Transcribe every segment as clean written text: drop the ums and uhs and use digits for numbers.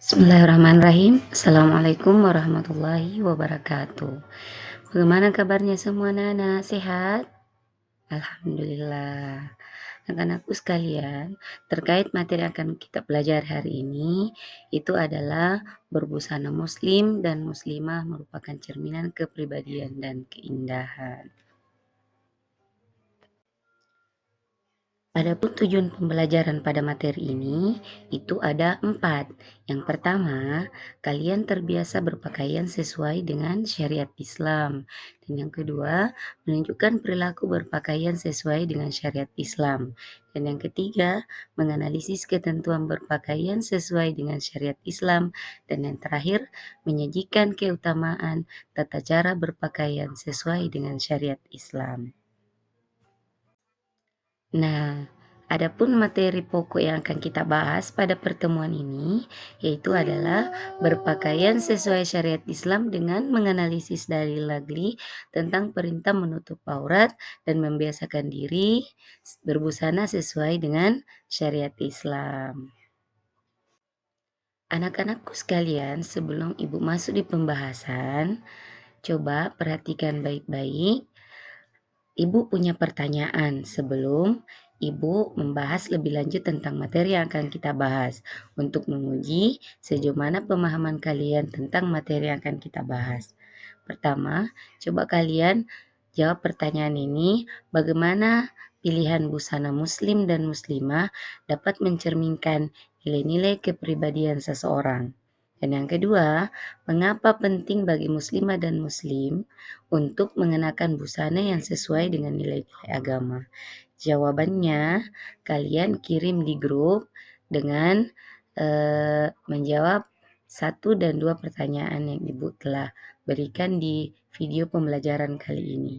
Bismillahirrahmanirrahim. Assalamualaikum warahmatullahi wabarakatuh. Bagaimana kabarnya semua Nana? Sehat? Alhamdulillah. Anak-anakku sekalian, terkait materi yang akan kita pelajari hari ini, itu adalah berbusana muslim dan muslimah merupakan cerminan kepribadian dan keindahan. Adapun tujuan pembelajaran pada materi ini itu ada 4. Yang pertama, kalian terbiasa berpakaian sesuai dengan syariat Islam. Dan yang kedua, menunjukkan perilaku berpakaian sesuai dengan syariat Islam. Dan yang ketiga, menganalisis ketentuan berpakaian sesuai dengan syariat Islam. Dan yang terakhir, menyajikan keutamaan tata cara berpakaian sesuai dengan syariat Islam. Nah, adapun materi pokok yang akan kita bahas pada pertemuan ini yaitu adalah berpakaian sesuai syariat Islam dengan menganalisis dalil-dalil tentang perintah menutup aurat dan membiasakan diri berbusana sesuai dengan syariat Islam. Anak-anakku sekalian, sebelum Ibu masuk di pembahasan, coba perhatikan baik-baik. Ibu punya pertanyaan sebelum Ibu membahas lebih lanjut tentang materi yang akan kita bahas untuk menguji sejauh mana pemahaman kalian tentang materi yang akan kita bahas. Pertama, coba kalian jawab pertanyaan ini, bagaimana pilihan busana muslim dan muslimah dapat mencerminkan nilai-nilai kepribadian seseorang. Dan yang kedua, mengapa penting bagi muslimah dan muslim untuk mengenakan busana yang sesuai dengan nilai-nilai agama? Jawabannya kalian kirim di grup dengan menjawab 1 dan 2 pertanyaan yang Ibu telah berikan di video pembelajaran kali ini.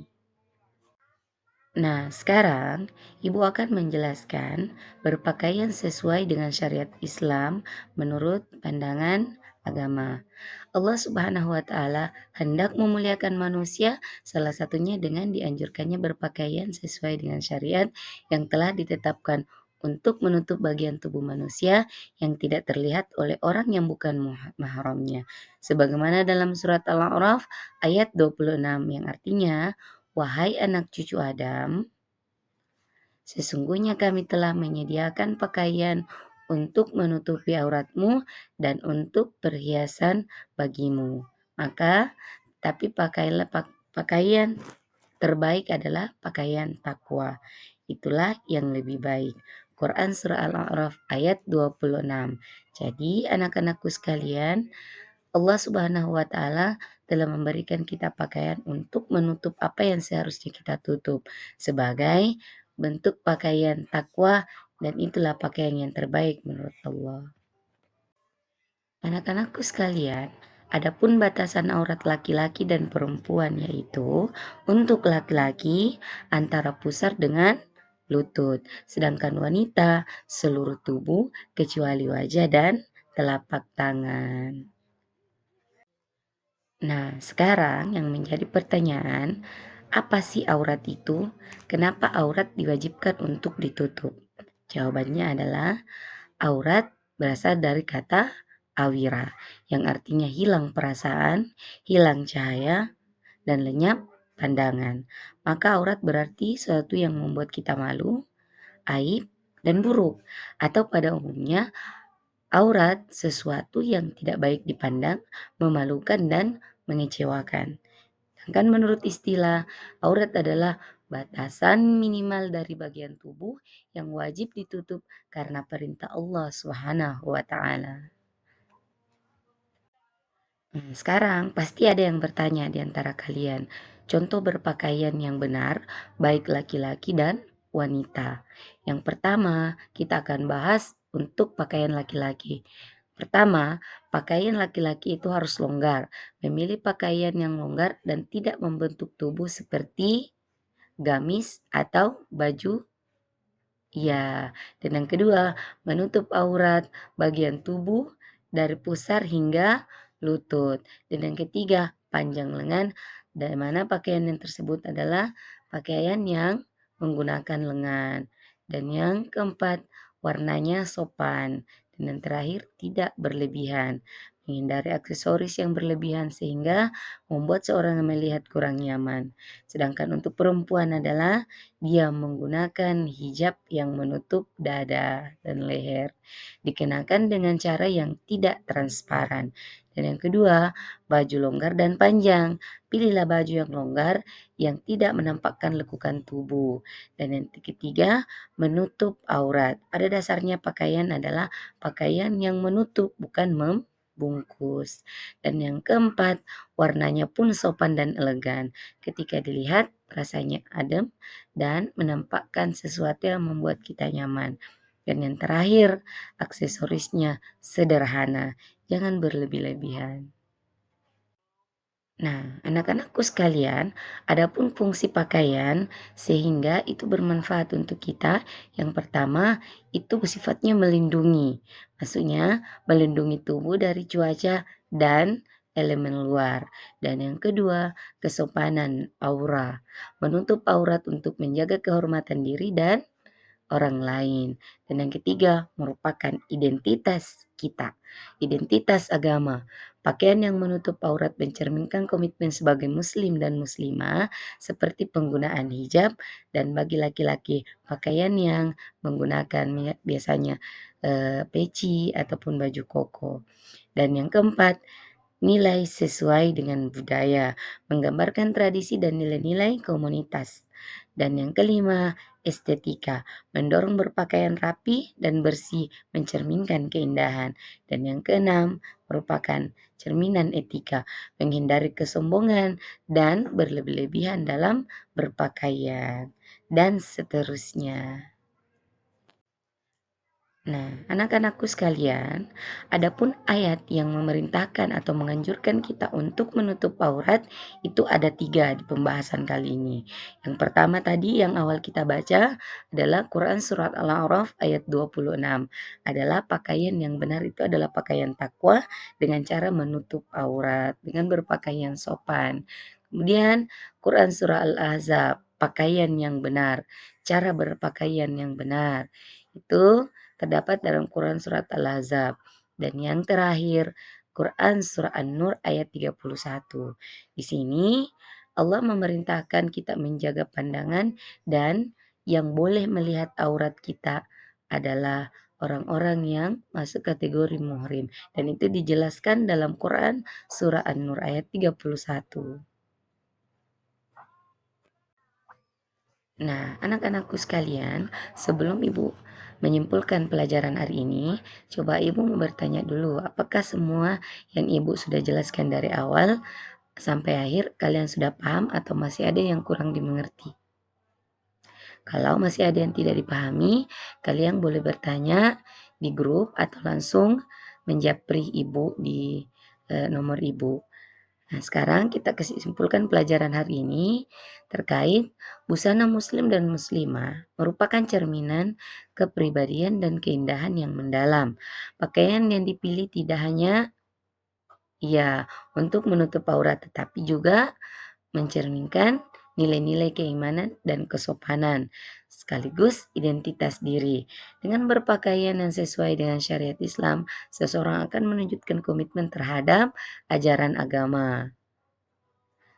Nah, sekarang Ibu akan menjelaskan berpakaian sesuai dengan syariat Islam menurut pandangan agama. Allah Subhanahu wa Ta'ala hendak memuliakan manusia, salah satunya dengan dianjurkannya berpakaian sesuai dengan syariat yang telah ditetapkan untuk menutup bagian tubuh manusia yang tidak terlihat oleh orang yang bukan mahramnya. Sebagaimana dalam surat Al-A'raf ayat 26 yang artinya, wahai anak cucu Adam, sesungguhnya kami telah menyediakan pakaian untuk menutupi auratmu dan untuk perhiasan bagimu. Maka, tapi pakailah pakaian terbaik adalah pakaian takwa. Itulah yang lebih baik. Quran Surah Al-A'raf ayat 26. Jadi anak-anakku sekalian, Allah Subhanahu wa Ta'ala telah memberikan kita pakaian untuk menutup apa yang seharusnya kita tutup sebagai bentuk pakaian takwa, dan itulah pakaian yang terbaik menurut Allah. Anak-anakku sekalian, adapun batasan aurat laki-laki dan perempuan yaitu untuk laki-laki antara pusar dengan lutut, sedangkan wanita seluruh tubuh kecuali wajah dan telapak tangan. Nah, sekarang yang menjadi pertanyaan, apa sih aurat itu? Kenapa aurat diwajibkan untuk ditutup? Jawabannya adalah aurat berasal dari kata awira, yang artinya hilang perasaan, hilang cahaya, dan lenyap pandangan. Maka aurat berarti sesuatu yang membuat kita malu, aib, dan buruk. Atau pada umumnya, aurat sesuatu yang tidak baik dipandang, memalukan, dan mengecewakan. Sedangkan menurut istilah, aurat adalah batasan minimal dari bagian tubuh yang wajib ditutup karena perintah Allah Subhanahu wa Ta'ala. Sekarang pasti ada yang bertanya di antara kalian, contoh berpakaian yang benar baik laki-laki dan wanita. Yang pertama, kita akan bahas untuk pakaian laki-laki. Pertama, pakaian laki-laki itu harus longgar. Memilih pakaian yang longgar dan tidak membentuk tubuh seperti gamis atau baju. Ya, dan yang kedua, menutup aurat bagian tubuh dari pusar hingga lutut. Dan yang ketiga, panjang lengan, dan mana pakaian yang tersebut adalah pakaian yang menggunakan lengan. Dan yang keempat, warnanya sopan. Dan yang terakhir, tidak berlebihan. Menghindari aksesoris yang berlebihan sehingga membuat seorang melihat kurang nyaman. Sedangkan untuk perempuan adalah dia menggunakan hijab yang menutup dada dan leher. Dikenakan dengan cara yang tidak transparan. Dan yang kedua, baju longgar dan panjang. Pilihlah baju yang longgar yang tidak menampakkan lekukan tubuh. Dan yang ketiga, menutup aurat. Pada dasarnya pakaian adalah pakaian yang menutup bukan membungkus. Dan yang keempat, warnanya pun sopan dan elegan. Ketika dilihat rasanya adem dan menampakkan sesuatu yang membuat kita nyaman. Dan yang terakhir, aksesorisnya sederhana, jangan berlebih-lebihan. Nah, anak-anakku sekalian, adapun fungsi pakaian sehingga itu bermanfaat untuk kita. Yang pertama, itu sifatnya melindungi. Maksudnya, melindungi tubuh dari cuaca dan elemen luar. Dan yang kedua, kesopanan aura. Menutup aurat untuk menjaga kehormatan diri dan orang lain. Dan yang ketiga, merupakan identitas kita, identitas agama. Pakaian yang menutup aurat mencerminkan komitmen sebagai muslim dan muslimah seperti penggunaan hijab dan bagi laki-laki pakaian yang menggunakan biasanya peci ataupun baju koko. Dan yang keempat, nilai sesuai dengan budaya, menggambarkan tradisi dan nilai-nilai komunitas. Dan yang kelima, estetika, mendorong berpakaian rapi dan bersih, mencerminkan keindahan. Dan yang keenam, merupakan cerminan etika, menghindari kesombongan dan berlebih-lebihan dalam berpakaian, dan seterusnya. Nah, anak-anakku sekalian, adapun ayat yang memerintahkan atau menganjurkan kita untuk menutup aurat itu ada 3 di pembahasan kali ini. Yang pertama tadi yang awal kita baca adalah Quran surat Al-A'raf ayat 26. Adalah pakaian yang benar itu adalah pakaian takwa dengan cara menutup aurat, dengan berpakaian sopan. Kemudian Quran surah Al-Ahzab, pakaian yang benar, cara berpakaian yang benar. Itu terdapat dalam Quran surat Al-Ahzab. Dan yang terakhir, Quran surah An-Nur ayat 31. Di sini Allah memerintahkan kita menjaga pandangan dan yang boleh melihat aurat kita adalah orang-orang yang masuk kategori muhrim. Dan itu dijelaskan dalam Quran surah An-Nur ayat 31. Nah, anak-anakku sekalian, sebelum Ibu menyimpulkan pelajaran hari ini, coba Ibu bertanya dulu, apakah semua yang Ibu sudah jelaskan dari awal sampai akhir kalian sudah paham atau masih ada yang kurang dimengerti? Kalau masih ada yang tidak dipahami, kalian boleh bertanya di grup atau langsung menjapri Ibu di nomor Ibu. Nah, sekarang kita simpulkan pelajaran hari ini terkait busana muslim dan muslimah merupakan cerminan kepribadian dan keindahan yang mendalam. Pakaian yang dipilih tidak hanya ya untuk menutup aurat tetapi juga mencerminkan nilai-nilai keimanan dan kesopanan, sekaligus identitas diri. Dengan berpakaian yang sesuai dengan syariat Islam, seseorang akan menunjukkan komitmen terhadap ajaran agama.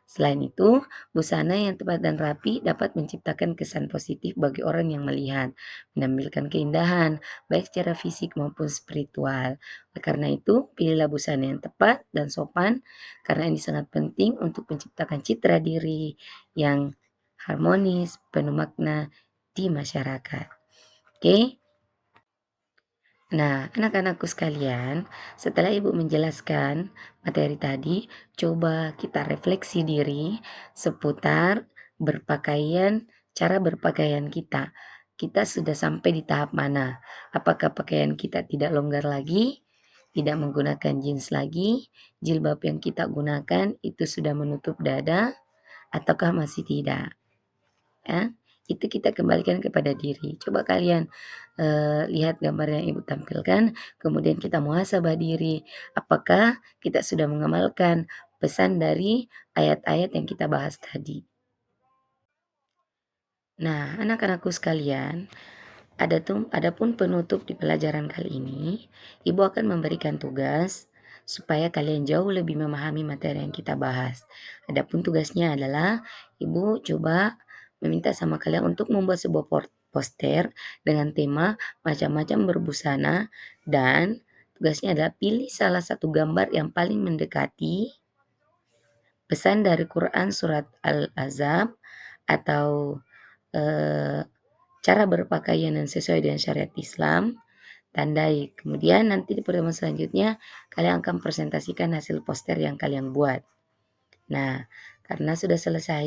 Selain itu, busana yang tepat dan rapi dapat menciptakan kesan positif bagi orang yang melihat, menampilkan keindahan, baik secara fisik maupun spiritual. Oleh karena itu, pilihlah busana yang tepat dan sopan, karena ini sangat penting untuk menciptakan citra diri yang harmonis, penuh makna di masyarakat. Oke? Nah, anak-anakku sekalian, setelah Ibu menjelaskan materi tadi, coba kita refleksi diri seputar berpakaian, cara berpakaian kita. Kita sudah sampai di tahap mana? Apakah pakaian kita tidak longgar lagi? Tidak menggunakan jeans lagi? Jilbab yang kita gunakan itu sudah menutup dada? Ataukah masih tidak? Ya, itu kita kembalikan kepada diri. Coba kalian lihat gambar yang Ibu tampilkan, kemudian kita muhasabah diri, apakah kita sudah mengamalkan pesan dari ayat-ayat yang kita bahas tadi. Nah, anak-anakku sekalian, Adapun penutup di pelajaran kali ini, Ibu akan memberikan tugas supaya kalian jauh lebih memahami materi yang kita bahas. Adapun tugasnya adalah Ibu coba meminta sama kalian untuk membuat sebuah poster dengan tema macam-macam berbusana dan tugasnya adalah pilih salah satu gambar yang paling mendekati pesan dari Quran surat Al-Ahzab atau eh, cara berpakaian yang sesuai dengan syariat Islam, tandai. Kemudian nanti di pertemuan selanjutnya kalian akan presentasikan hasil poster yang kalian buat. Nah, karena sudah selesai,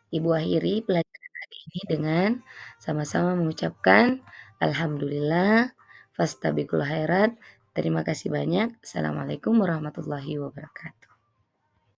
Ibu akhiri pelajaran hari ini dengan sama-sama mengucapkan alhamdulillah, fastabiqul khairat. Terima kasih banyak. Assalamualaikum warahmatullahi wabarakatuh.